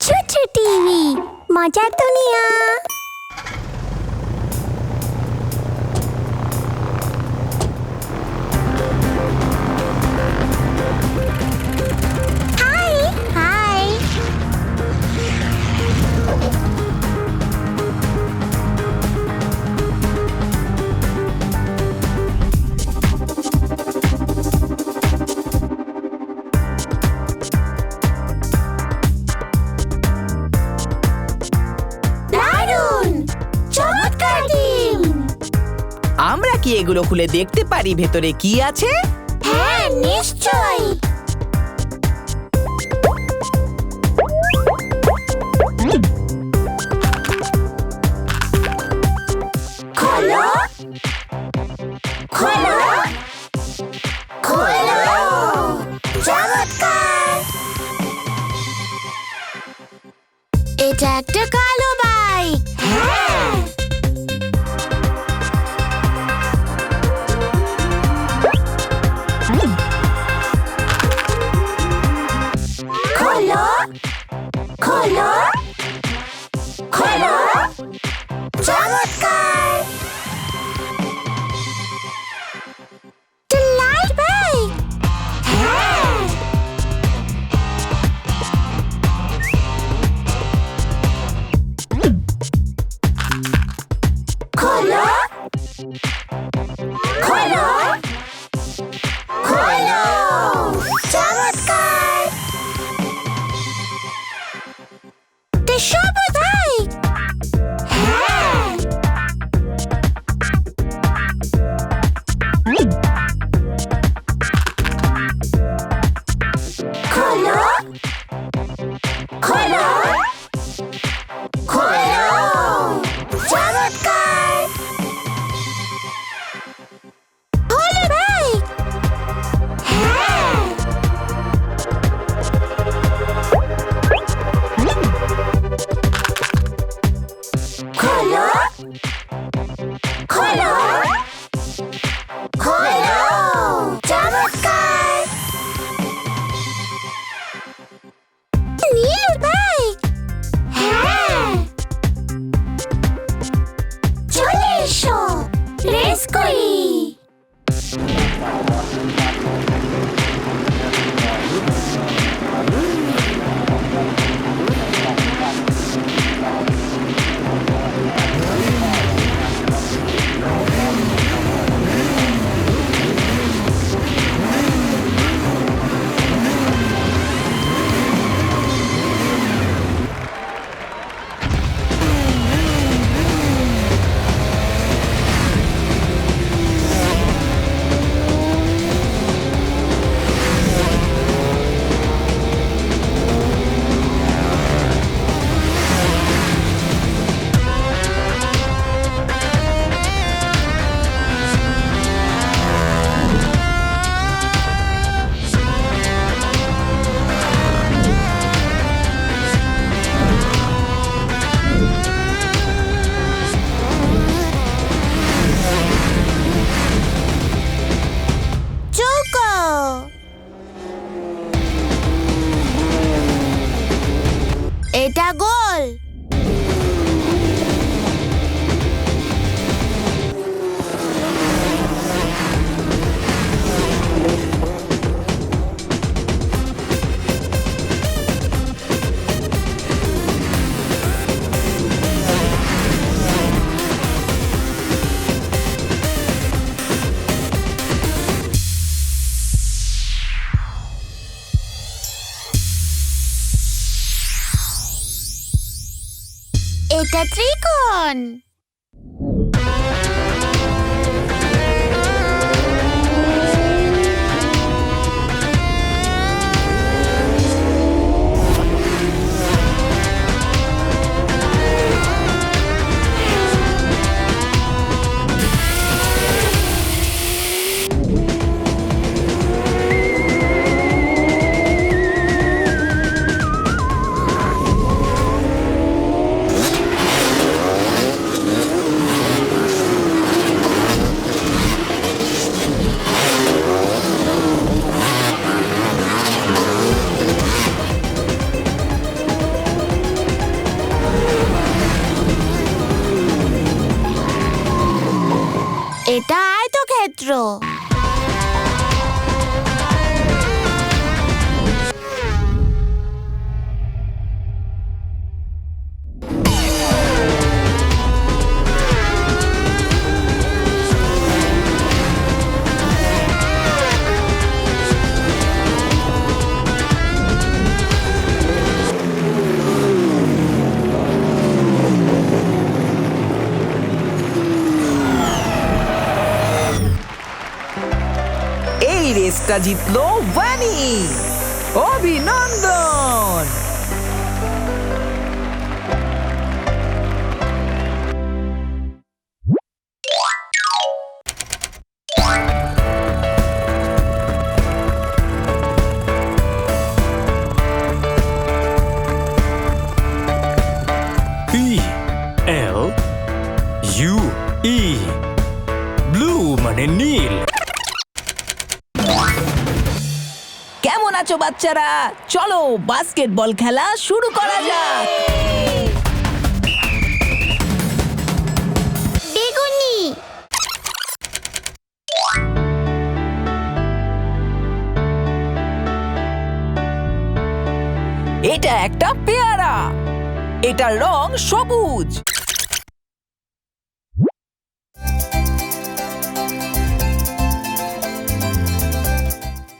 ChuChu TV মজার দুনিয়া। High high আমরা কি এগুলো খুলে দেখতে পারি ভেতরে কি আছে? হ্যাঁ, নিশ্চয়ই। খোলো খোলো খোলো, চমৎকার! এটা একটা কালো বাইক। হ্যাঁ, খোলো খোলো খোলো, চমৎকার! Light bike. হ্যাঁ, খোলো খোলো খোলো, চমৎকার! সবুজ বাইক। হ্যাঁ, খোলো খোলো খোলো, চমৎকার! হলুদ বাইক। হ্যাঁ, খোলো খোলো খোলো, চমৎকার! নীল বাইক। হ্যাঁ, চলে এসো, রেস করি। এটা গোল। এটা ত্রিকোণ। সূত্র। এই রেসটা জিতলো ভ্যানি। অভিনন্দন। BLUE ব্লু মানে নীল। কেমন আছো বাচ্চারা? চলো বাস্কেটবল খেলা শুরু করা যাক। বেগুনি, এটা একটা পেয়ারা। এটার রং সবুজ।